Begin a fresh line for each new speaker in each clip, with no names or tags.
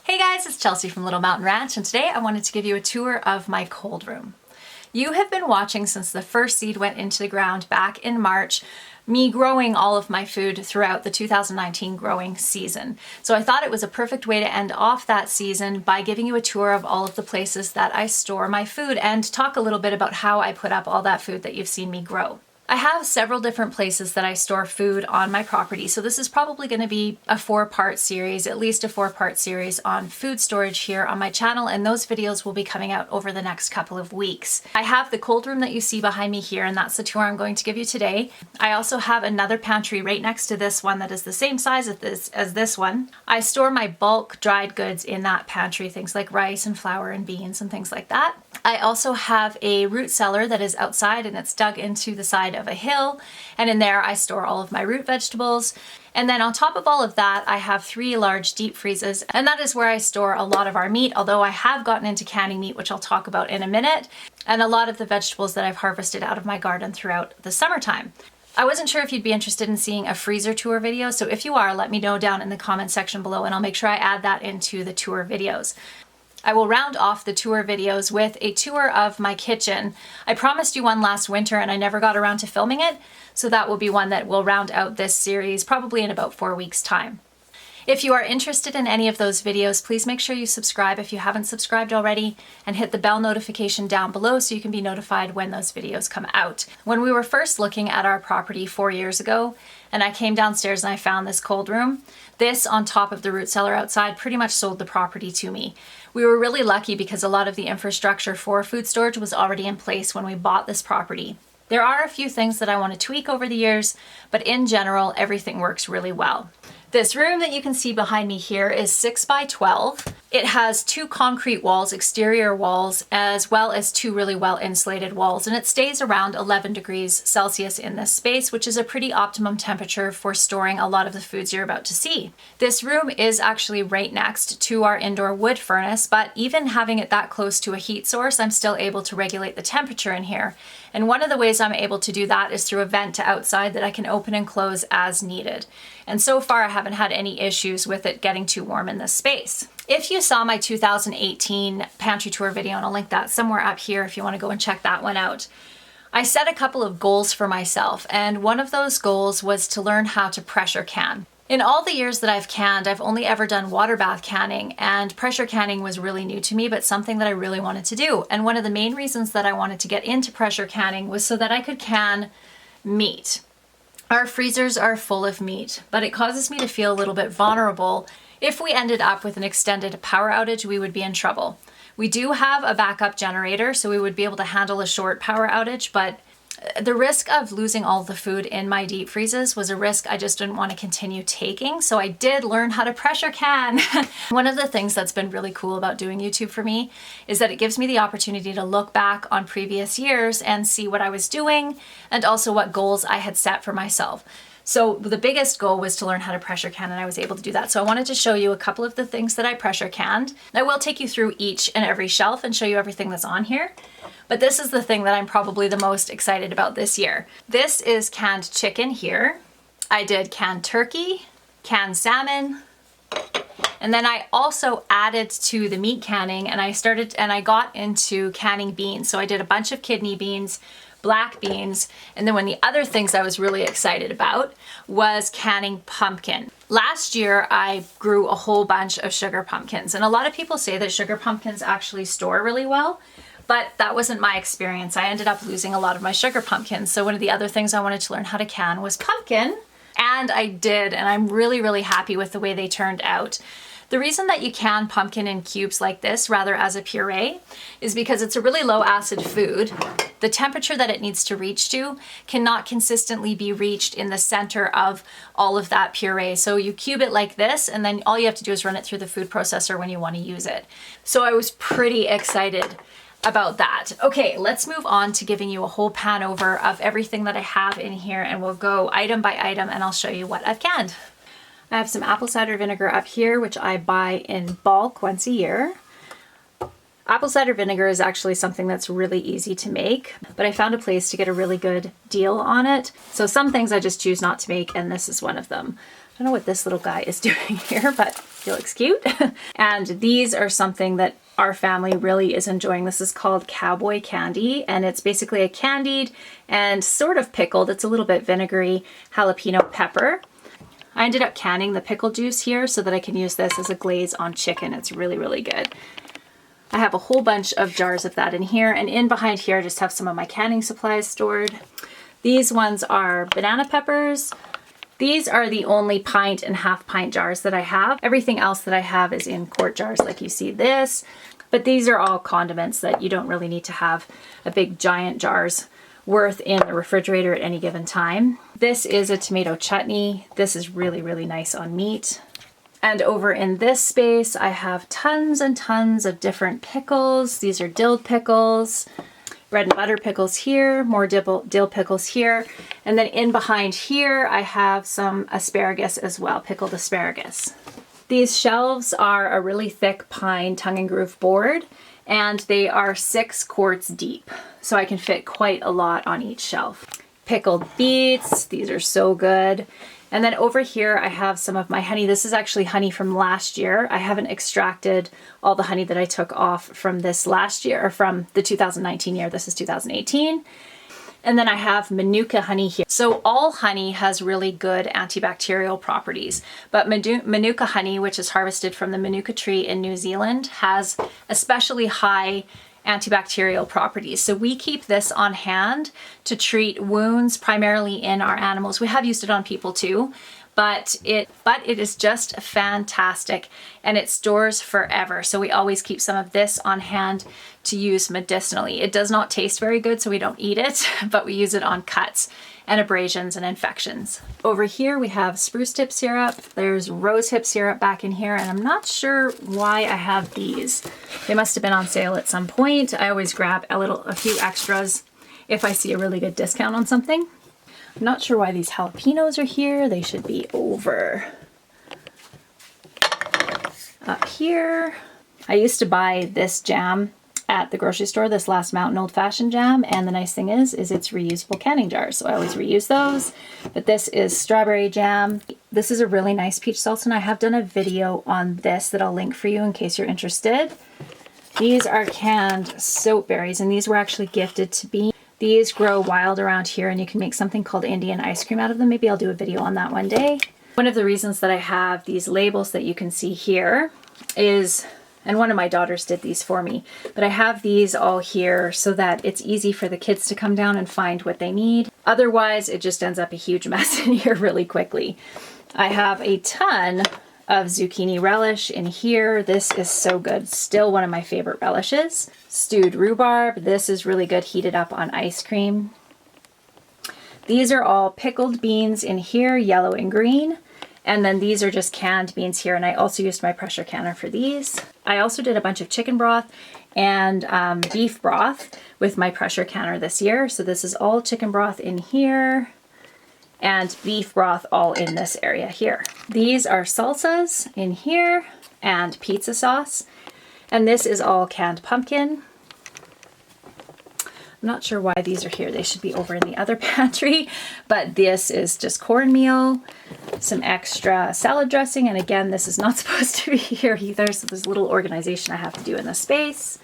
Hey guys, it's Chelsea from Little Mountain Ranch, and today I wanted to give you a tour of my cold room. You have been watching since the first seed went into the ground back in March, me growing all of my food throughout the 2019 growing season. So I thought it was a perfect way to end off that season by giving you a tour of all of the places that I store my food and talk a little bit about how I put up all that food that you've seen me grow. I have several different places that I store food on my property, so this is probably going to be a 4-part series, at least a 4-part series on food storage here on my channel, and those videos will be coming out over the next couple of weeks. I have the cold room that you see behind me here, and that's the tour I'm going to give you today. I also have another pantry right next to this one that is the same size as this one. I store my bulk dried goods in that pantry, things like rice and flour and beans and things like that. I also have a root cellar that is outside and it's dug into the side of a hill, and in there I store all of my root vegetables. And then on top of all of that, I have 3 large deep freezes, and that is where I store a lot of our meat, although I have gotten into canning meat, which I'll talk about in a minute, and a lot of the vegetables that I've harvested out of my garden throughout the summertime. I wasn't sure if you'd be interested in seeing a freezer tour video, so if you are, let me know down in the comment section below and I'll make sure I add that into the tour videos. I will round off the tour videos with a tour of my kitchen. I promised you one last winter and I never got around to filming it, so that will be one that will round out this series probably in about 4 weeks' time. If you are interested in any of those videos, please make sure you subscribe if you haven't subscribed already, and hit the bell notification down below so you can be notified when those videos come out. When we were first looking at our property 4 years ago, and I came downstairs and I found this cold room, this on top of the root cellar outside pretty much sold the property to me. We were really lucky because a lot of the infrastructure for food storage was already in place when we bought this property. There are a few things that I want to tweak over the years, but in general, everything works really well. This room that you can see behind me here is 6 by 12. It has 2 concrete walls, exterior walls, as well as 2 really well insulated walls, and it stays around 11 degrees Celsius in this space, which is a pretty optimum temperature for storing a lot of the foods you're about to see. This room is actually right next to our indoor wood furnace, but even having it that close to a heat source, I'm still able to regulate the temperature in here. And one of the ways I'm able to do that is through a vent to outside that I can open and close as needed. And so far I haven't had any issues with it getting too warm in this space. If you saw my 2018 pantry tour video, and I'll link that somewhere up here if you want to go and check that one out, I set a couple of goals for myself, and one of those goals was to learn how to pressure can. In all the years that I've canned, I've only ever done water bath canning, and pressure canning was really new to me, but something that I really wanted to do. And one of the main reasons that I wanted to get into pressure canning was so that I could can meat. Our freezers are full of meat, but it causes me to feel a little bit vulnerable. If we ended up with an extended power outage, we would be in trouble. We do have a backup generator, so we would be able to handle a short power outage, but the risk of losing all the food in my deep freezes was a risk I just didn't want to continue taking, so I did learn how to pressure can. One of the things that's been really cool about doing YouTube for me is that it gives me the opportunity to look back on previous years and see what I was doing and also what goals I had set for myself. So the biggest goal was to learn how to pressure can, and I was able to do that. So I wanted to show you a couple of the things that I pressure canned. I will take you through each and every shelf and show you everything that's on here. But this is the thing that I'm probably the most excited about this year. This is canned chicken here. I did canned turkey, canned salmon, and then I also added to the meat canning, and I got into canning beans. So I did a bunch of kidney beans, black beans, and then one of the other things I was really excited about was canning pumpkin. Last year I grew a whole bunch of sugar pumpkins, and a lot of people say that sugar pumpkins actually store really well, but that wasn't my experience. I ended up losing a lot of my sugar pumpkins. So one of the other things I wanted to learn how to can was pumpkin, and I did, and I'm really, really happy with the way they turned out. The reason that you can pumpkin in cubes like this rather as a puree is because it's a really low acid food. The temperature that it needs to reach to cannot consistently be reached in the center of all of that puree. So you cube it like this, and then all you have to do is run it through the food processor when you want to use it. So I was pretty excited about that. Okay, let's move on to giving you a whole pan over of everything that I have in here, and we'll go item by item and I'll show you what I've canned. I have some apple cider vinegar up here, which I buy in bulk once a year. Apple cider vinegar is actually something that's really easy to make, but I found a place to get a really good deal on it. So some things I just choose not to make, and this is one of them. I don't know what this little guy is doing here, but He looks cute. And these are something that our family really is enjoying. This is called cowboy candy, and it's basically a candied and sort of pickled, it's a little bit vinegary, jalapeno pepper. I ended up canning the pickle juice here so that I can use this as a glaze on chicken. It's really, really good. I have a whole bunch of jars of that in here, and in behind here I just have some of my canning supplies stored. These ones are banana peppers. These are the only pint and half pint jars that I have. Everything else that I have is in quart jars like you see this, but these are all condiments that you don't really need to have a big giant jars worth in the refrigerator at any given time. This is a tomato chutney. This is really, really nice on meat. And over in this space, I have tons and tons of different pickles. These are dill pickles, bread and butter pickles here, more dill pickles here. And then in behind here, I have some asparagus as well, pickled asparagus. These shelves are a really thick pine tongue and groove board, and they are 6 quarts deep. So I can fit quite a lot on each shelf. Pickled beets, these are so good. And then over here I have some of my honey. This is actually honey from last year. I haven't extracted all the honey that I took off from this last year, or from the 2019 year. This is 2018. And then I have Manuka honey here. So all honey has really good antibacterial properties, but Manuka honey, which is harvested from the Manuka tree in New Zealand, has especially high antibacterial properties. So we keep this on hand to treat wounds primarily in our animals. We have used it on people too, but it is just fantastic, and it stores forever. So we always keep some of this on hand to use medicinally. It does not taste very good, so we don't eat it, but we use it on cuts and abrasions and infections. Over here we have spruce tip syrup. There's rose hip syrup back in here, and I'm not sure why I have these. They must have been on sale at some point. I always grab a few extras if I see a really good discount on something. I'm not sure why these jalapenos are here. They should be over up here. I used to buy this jam at the grocery store, this Last Mountain Old Fashioned jam, and the nice thing is it's reusable canning jars, so I always reuse those. But this is strawberry jam. This is a really nice peach salsa, and I have done a video on this that I'll link for you in case you're interested. These are canned soap berries, and these were actually gifted to me. These grow wild around here, and you can make something called Indian ice cream out of them. Maybe I'll do a video on that one day. One of the reasons that I have these labels that you can see here is, and one of my daughters did these for me, but I have these all here so that it's easy for the kids to come down and find what they need. Otherwise, it just ends up a huge mess in here really quickly. I have a ton of zucchini relish in here. This is so good. Still one of my favorite relishes. Stewed rhubarb. This is really good heated up on ice cream. These are all pickled beans in here, yellow and green. And then these are just canned beans here, and I also used my pressure canner for these. I also did a bunch of chicken broth and beef broth with my pressure canner this year. So this is all chicken broth in here and beef broth all in this area here. These are salsas in here and pizza sauce. And this is all canned pumpkin. I'm not sure why these are here. They should be over in the other pantry, but this is just cornmeal, some extra salad dressing, and again, this is not supposed to be here either, so there's a little organization I have to do in this space.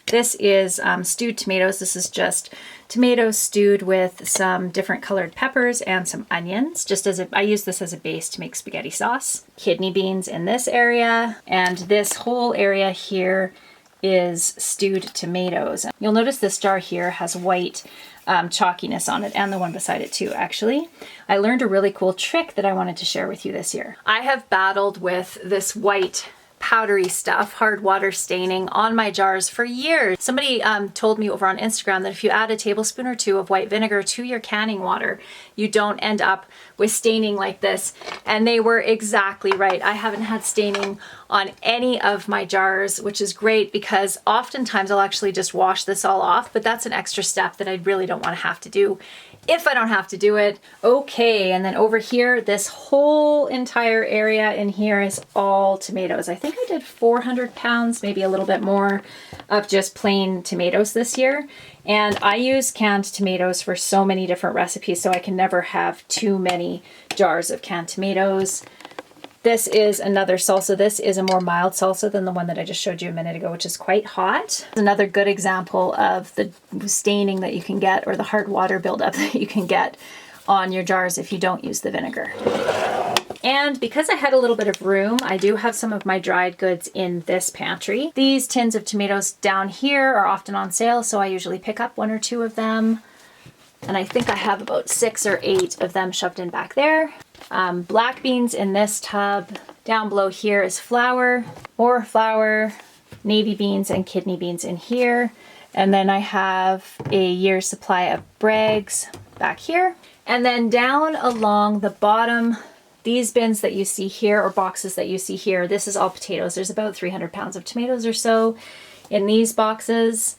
This is stewed tomatoes. This is just tomatoes stewed with some different colored peppers and some onions, just as I use this as a base to make spaghetti sauce. Kidney beans in this area, and this whole area here is stewed tomatoes. You'll notice this jar here has white chalkiness on it, and the one beside it too, actually. I learned a really cool trick that I wanted to share with you this year. I have battled with this white powdery stuff, hard water staining on my jars for years. Somebody told me over on Instagram that if you add a tablespoon or 2 of white vinegar to your canning water, you don't end up with staining like this. And they were exactly right. I haven't had staining on any of my jars, which is great because oftentimes I'll actually just wash this all off, but that's an extra step that I really don't want to have to do if I don't have to do it. Okay, and then over here, this whole entire area in here is all tomatoes. I think I did 400 pounds, maybe a little bit more, of just plain tomatoes this year. And I use canned tomatoes for so many different recipes, so I can never have too many jars of canned tomatoes. This is another salsa. This is a more mild salsa than the one that I just showed you a minute ago, which is quite hot. Another good example of the staining that you can get, or the hard water buildup that you can get on your jars if you don't use the vinegar. And because I had a little bit of room, I do have some of my dried goods in this pantry. These tins of tomatoes down here are often on sale, so I usually pick up 1 or 2 of them. And I think I have about 6 or 8 of them shoved in back there. Black beans in this tub. Down below here is flour, more flour, navy beans and kidney beans in here. And then I have a year's supply of Bragg's back here. And then down along the bottom, these bins that you see here, or boxes that you see here, this is all potatoes. There's about 300 pounds of tomatoes or so in these boxes.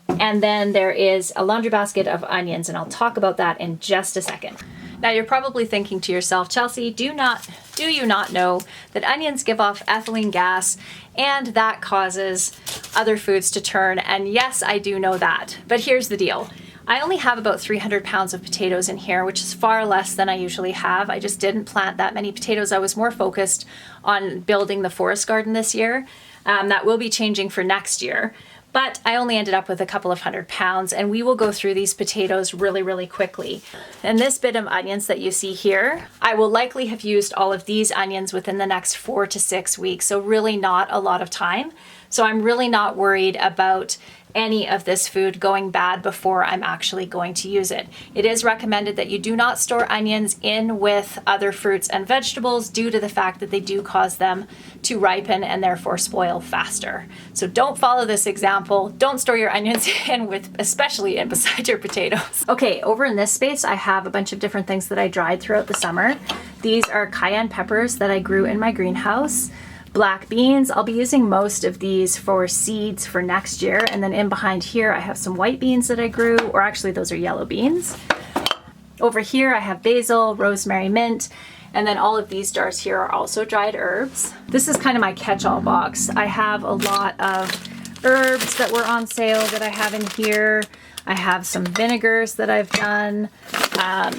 And then there is a laundry basket of onions, and I'll talk about that in just a second. Now you're probably thinking to yourself, Chelsea, do you not know that onions give off ethylene gas and that causes other foods to turn? And yes, I do know that. But here's the deal. I only have about 300 pounds of potatoes in here, which is far less than I usually have. I just didn't plant that many potatoes. I was more focused on building the forest garden this year. That will be changing for next year. But I only ended up with a couple of 100 pounds, and we will go through these potatoes really, really quickly. And this bit of onions that you see here, I will likely have used all of these onions within the next 4 to 6 weeks, so really not a lot of time. So I'm really not worried about any of this food going bad before I'm actually going to use it. It is recommended that you do not store onions in with other fruits and vegetables due to the fact that they do cause them to ripen and therefore spoil faster. So don't follow this example. Don't store your onions in with, especially in beside your potatoes. Okay, over in this space, I have a bunch of different things that I dried throughout the summer. These are cayenne peppers that I grew in my greenhouse. Black beans, I'll be using most of these for seeds for next year. And then in behind here, I have some white beans that I grew, or actually those are yellow beans. Over here, I have basil, rosemary, mint, and then all of these jars here are also dried herbs. This is kind of my catch-all box. I have a lot of herbs that were on sale that I have in here. I have some vinegars that I've done,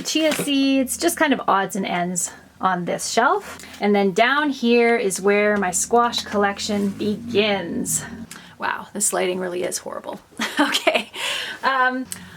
chia seeds, just kind of odds and ends on this shelf. And then down here is where my squash collection begins. Wow, this lighting really is horrible. Okay.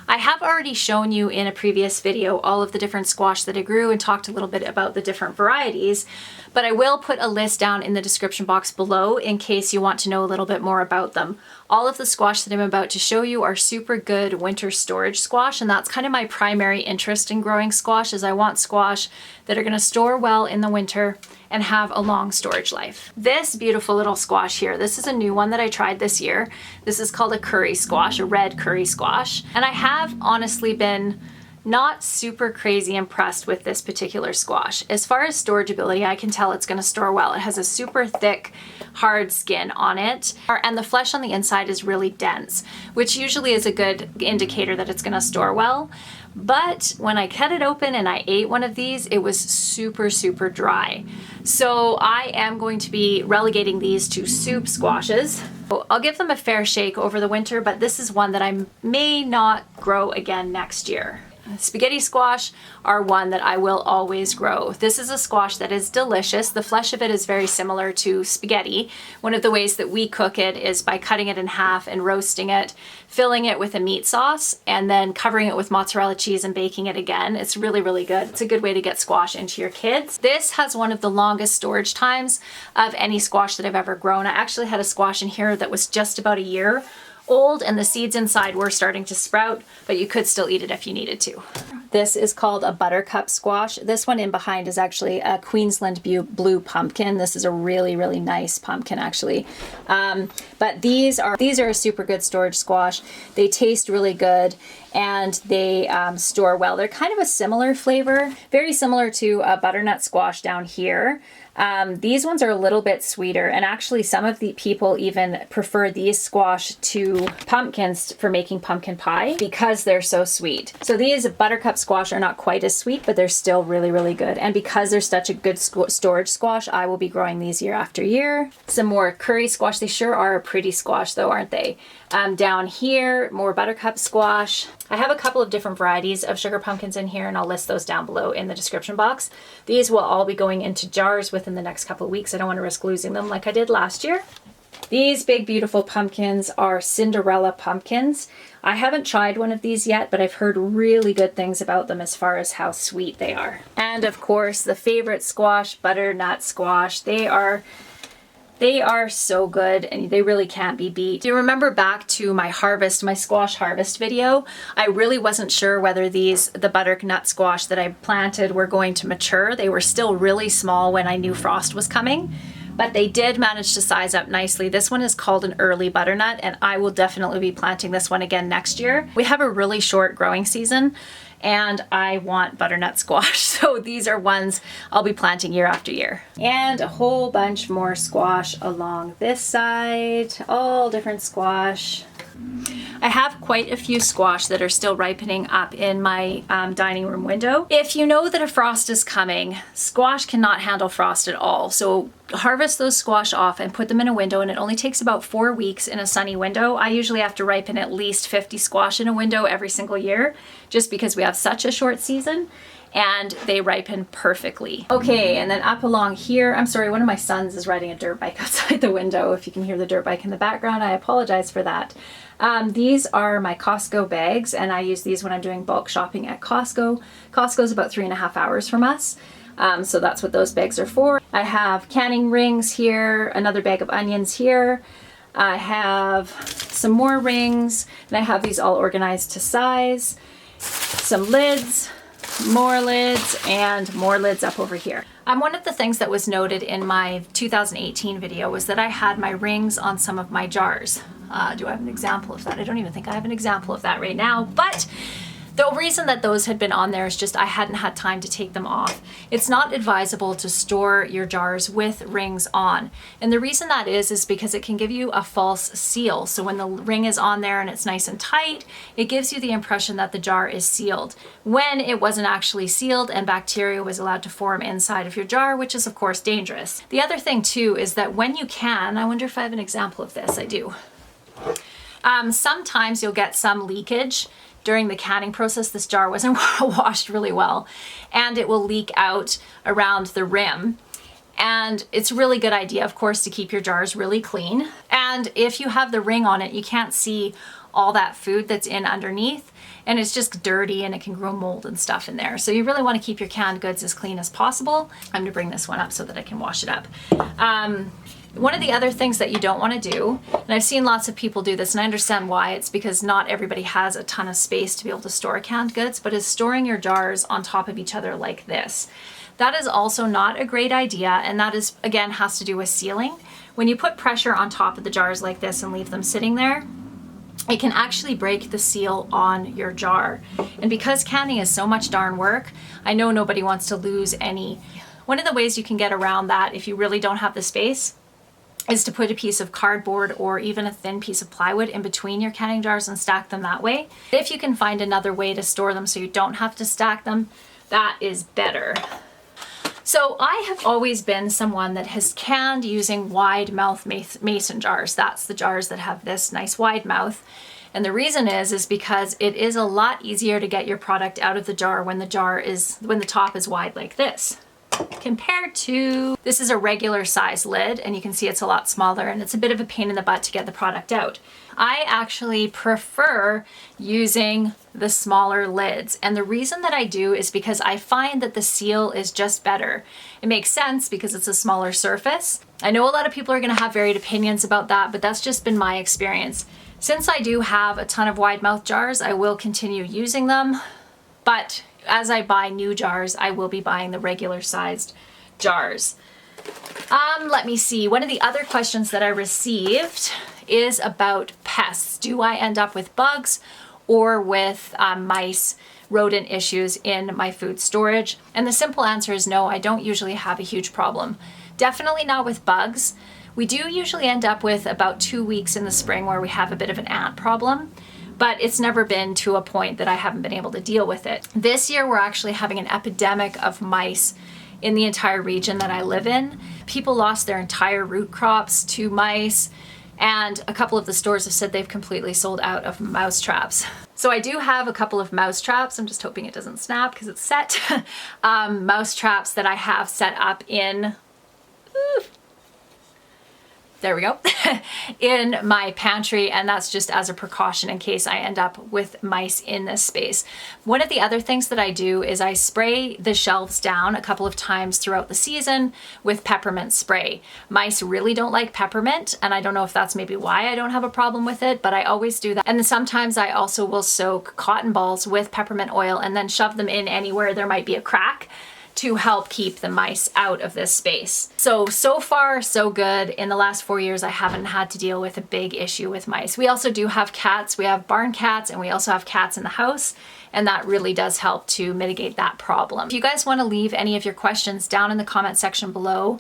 I have already shown you in a previous video all of the different squash that I grew and talked a little bit about the different varieties, but I will put a list down in the description box below in case you want to know a little bit more about them. All of the squash that I'm about to show you are super good winter storage squash, and that's kind of my primary interest in growing squash, is I want squash that are going to store well in the winter and have a long storage life. This beautiful little squash here, this is a new one that I tried this year. This is called a curry squash, a red curry squash. And I have honestly been not super crazy impressed with this particular squash. As far as storageability, I can tell it's going to store well. It has a super thick, hard skin on it, and the flesh on the inside is really dense, which usually is a good indicator that it's going to store well. But when I cut it open and I ate one of these, it was super, super dry. So I am going to be relegating these to soup squashes. I'll give them a fair shake over the winter, but this is one that I may not grow again next year. Spaghetti squash are one that I will always grow. This is a squash that is delicious. The flesh of it is very similar to spaghetti. One of the ways that we cook it is by cutting it in half and roasting it, filling it with a meat sauce, and then covering it with mozzarella cheese and baking it again. It's really, really good. It's a good way to get squash into your kids. This has one of the longest storage times of any squash that I've ever grown. I actually had a squash in here that was just about a year old, and the seeds inside were starting to sprout, but you could still eat it if you needed to. This is called a buttercup squash. This one in behind is actually a Queensland blue pumpkin. This is a really, really nice pumpkin actually. But these are a super good storage squash. They taste really good and they store well. They're kind of a similar flavor, very similar to a butternut squash down here. These ones are a little bit sweeter, and actually some of the people even prefer these squash to pumpkins for making pumpkin pie because they're so sweet. So these buttercup squash are not quite as sweet, but they're still really, really good. And because they're such a good storage squash, I will be growing these year after year. Some more curry squash. They sure are a pretty squash though, aren't they? Down here, more buttercup squash. I have a couple of different varieties of sugar pumpkins in here, and I'll list those down below in the description box. These will all be going into jars with within the next couple of weeks. I don't want to risk losing them like I did last year. These big, beautiful pumpkins are Cinderella pumpkins. I haven't tried one of these yet, but I've heard really good things about them as far as how sweet they are. And of course, the favorite squash, butternut squash. They are so good and they really can't be beat. Do you remember back to my squash harvest video? I really wasn't sure whether the butternut squash that I planted were going to mature. They were still really small when I knew frost was coming, but they did manage to size up nicely. This one is called an early butternut, and I will definitely be planting this one again next year. We have a really short growing season, and I want butternut squash. So these are ones I'll be planting year after year. And a whole bunch more squash along this side, all different squash. I have quite a few squash that are still ripening up in my dining room window. If you know that a frost is coming, squash cannot handle frost at all. So harvest those squash off and put them in a window, and it only takes about 4 weeks in a sunny window. I usually have to ripen at least 50 squash in a window every single year, just because we have such a short season, and they ripen perfectly. Okay, and then up along here, I'm sorry, one of my sons is riding a dirt bike outside the window. If you can hear the dirt bike in the background, I apologize for that. These are my Costco bags, and I use these when I'm doing bulk shopping at Costco. Costco's about 3.5 hours from us. So that's what those bags are for. I have canning rings here, another bag of onions here. I have some more rings, and I have these all organized to size. Some lids, more lids, and more lids up over here. One of the things that was noted in my 2018 video was that I had my rings on some of my jars. Do I have an example of that? I don't even think I have an example of that right now, but the reason that those had been on there is just I hadn't had time to take them off. It's not advisable to store your jars with rings on. And the reason that is because it can give you a false seal. So when the ring is on there and it's nice and tight, it gives you the impression that the jar is sealed when it wasn't actually sealed, and bacteria was allowed to form inside of your jar, which is of course dangerous. The other thing too is that when you can, I wonder if I have an example of this. I do. Sometimes you'll get some leakage during the canning process. This jar wasn't washed really well, and it will leak out around the rim. And it's a really good idea, of course, to keep your jars really clean. And if you have the ring on it, you can't see all that food that's in underneath, and it's just dirty and it can grow mold and stuff in there. So you really want to keep your canned goods as clean as possible. I'm going to bring this one up so that I can wash it up. One of the other things that you don't want to do, and I've seen lots of people do this, and I understand why, it's because not everybody has a ton of space to be able to store canned goods, but is storing your jars on top of each other like this. That is also not a great idea, and that is, again, has to do with sealing. When you put pressure on top of the jars like this and leave them sitting there, it can actually break the seal on your jar. And because canning is so much darn work, I know nobody wants to lose any. One of the ways you can get around that, if you really don't have the space, is to put a piece of cardboard or even a thin piece of plywood in between your canning jars and stack them that way. If you can find another way to store them so you don't have to stack them, that is better. So I have always been someone that has canned using wide mouth mason jars. That's the jars that have this nice wide mouth. And the reason is because it is a lot easier to get your product out of the jar when the top is wide like this, compared to, this is a regular size lid, and you can see it's a lot smaller, and it's a bit of a pain in the butt to get the product out. I actually prefer using the smaller lids, and the reason that I do is because I find that the seal is just better. It makes sense because it's a smaller surface. I know a lot of people are going to have varied opinions about that, but that's just been my experience. Since I do have a ton of wide mouth jars, I will continue using them, but as I buy new jars, I will be buying the regular sized jars. Let me see. One of the other questions that I received is about pests. Do I end up with bugs or with mice, rodent issues in my food storage? And the simple answer is no, I don't usually have a huge problem. Definitely not with bugs. We do usually end up with about 2 weeks in the spring where we have a bit of an ant problem, but it's never been to a point that I haven't been able to deal with it. This year, we're actually having an epidemic of mice in the entire region that I live in. People lost their entire root crops to mice, and a couple of the stores have said they've completely sold out of mouse traps. So I do have a couple of mouse traps. I'm just hoping it doesn't snap because it's set. Mouse traps that I have set up in There we go, in my pantry, and that's just as a precaution in case I end up with mice in this space. One of the other things that I do is I spray the shelves down a couple of times throughout the season with peppermint spray. Mice really don't like peppermint, and I don't know if that's maybe why I don't have a problem with it, but I always do that. And then sometimes I also will soak cotton balls with peppermint oil and then shove them in anywhere there might be a crack to help keep the mice out of this space. So far, so good. In the last 4 years, I haven't had to deal with a big issue with mice. We also do have cats. We have barn cats, and we also have cats in the house, and that really does help to mitigate that problem. If you guys want to leave any of your questions down in the comment section below,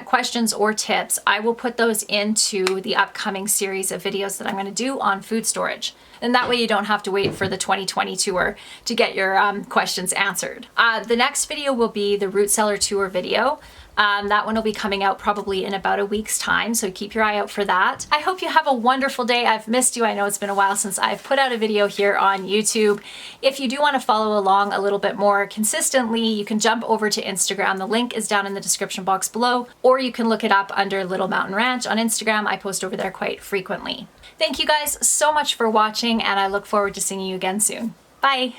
questions or tips, I will put those into the upcoming series of videos that I'm going to do on food storage. And that way you don't have to wait for the 2020 tour to get your questions answered. The next video will be the root cellar tour video. That one will be coming out probably in about a week's time, so keep your eye out for that. I hope you have a wonderful day. I've missed you. I know it's been a while since I've put out a video here on YouTube. If you do want to follow along a little bit more consistently, you can jump over to Instagram. The link is down in the description box below, or you can look it up under Little Mountain Ranch on Instagram. I post over there quite frequently. Thank you guys so much for watching, and I look forward to seeing you again soon. Bye!